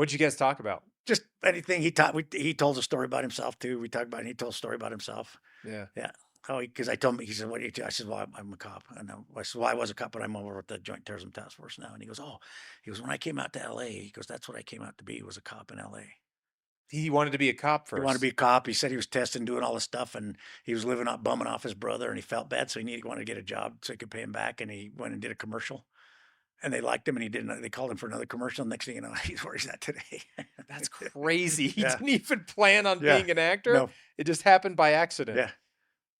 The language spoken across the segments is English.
What'd you guys talk about? Just anything he told a story about himself too. We talked about it, and he told a story about himself. Yeah. Yeah. Oh, because I told him, he said, "What do you do?" I said, "Well, I'm a cop." And I said, "Well, I was a cop, but I'm over at the Joint Terrorism Task Force now." And he goes, "Oh," he goes, "When I came out to L.A., he goes, that's what I came out to be, was a cop in L.A." He wanted to be a cop He wanted to be first. a cop. He said he was testing, doing all this stuff, and he was living up, bumming off his brother, and he felt bad, so wanted to get a job so he could pay him back. And he went and did a commercial, and they liked him, and he didn't. They called him for another commercial. Next thing you know, he's where he's at today. That's crazy. He Yeah, didn't even plan on yeah, being an actor. no, It just happened by accident. yeah,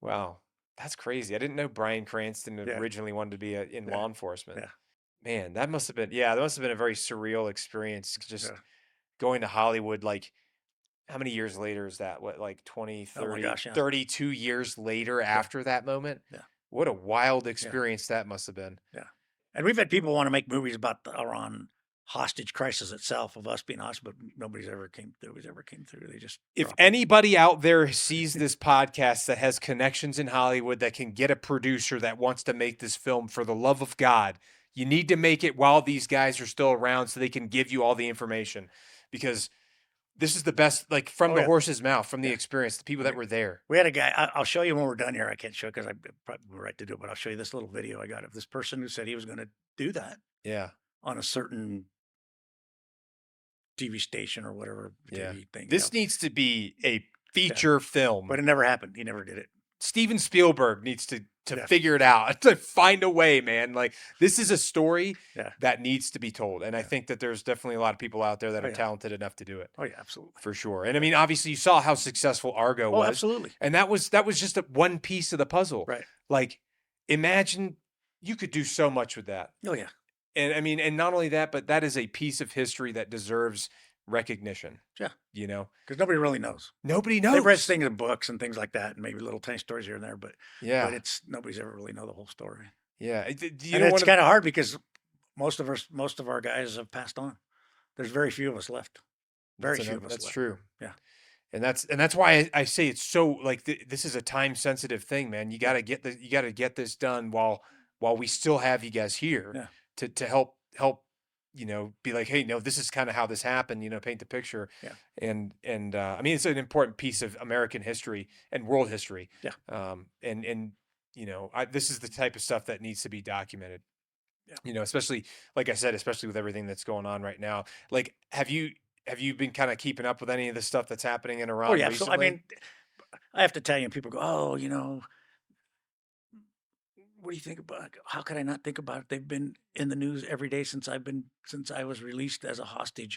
Wow. That's crazy. I didn't know Bryan Cranston yeah, originally wanted to be in yeah, law enforcement. yeah, Man, that must have been, yeah, that must have been a very surreal experience just yeah. going to Hollywood. Like, how many years later is that? What, like 20, Oh my 30, gosh, yeah, 32 years later yeah, after that moment? yeah, What a wild yeah. experience that must have been. Yeah, and we've had people want to make movies about the Iran hostage crisis itself, of us being hostage, but nobody's ever came through. They just If drop it. anybody out there sees this podcast that has connections in Hollywood that can get a producer that wants to make this film, for the love of God, you need to make it while these guys are still around so they can give you all the information, because this is the best, like from Oh the yeah, horse's mouth, from the yeah. experience, the people I that mean, were there. we had a guy. I'll show you when we're done here. I can't show it because I probably have the right to do it, but I'll show you this little video I got of this person who said he was going to do that Yeah. on a certain TV station or whatever Yeah. TV thing. This needs to be a Yeah, feature film. but it never happened. He never did it. Steven Spielberg needs to Yeah, figure it out, to find a way, man. Like, this is a story yeah, that needs to be told. And I yeah. think that there's definitely a lot of people out there that Oh are yeah, talented enough to do it, oh yeah, absolutely. for sure. And I mean, obviously you saw how successful Argo Oh, was, absolutely. and that was just one piece of the puzzle. Right. Like, imagine you could do so much with that. Oh yeah, And I mean, and not only that, but that is a piece of history that deserves recognition, yeah. you know? Because nobody really knows. Nobody They've read knows. things in books and things like that, and maybe little tiny stories here and there, but Yeah. it's nobody's ever really know the whole story. Yeah. You And know, it's one of kind of hard because most of our guys have passed on. There's very few of us left. Very few of us that's left. true. Yeah. And that's why I say it's so, like, this is a time sensitive thing, man. You got to get this done while we still have you guys here Yeah. to help, be like, hey, no, this is kind of how this happened, paint the picture. Yeah. And I mean, it's an important piece of American history and world history. Yeah. And this is the type of stuff that needs to be documented. Yeah. Especially, like I said, especially with everything that's going on right now. Like, have you been kind of keeping up with any of the stuff that's happening in Oh Iran yeah. So I recently? mean, I have to tell you, people go, "Oh, what do you think about it?" How could I not think about it? They've been in the news every day since I was released as a hostage.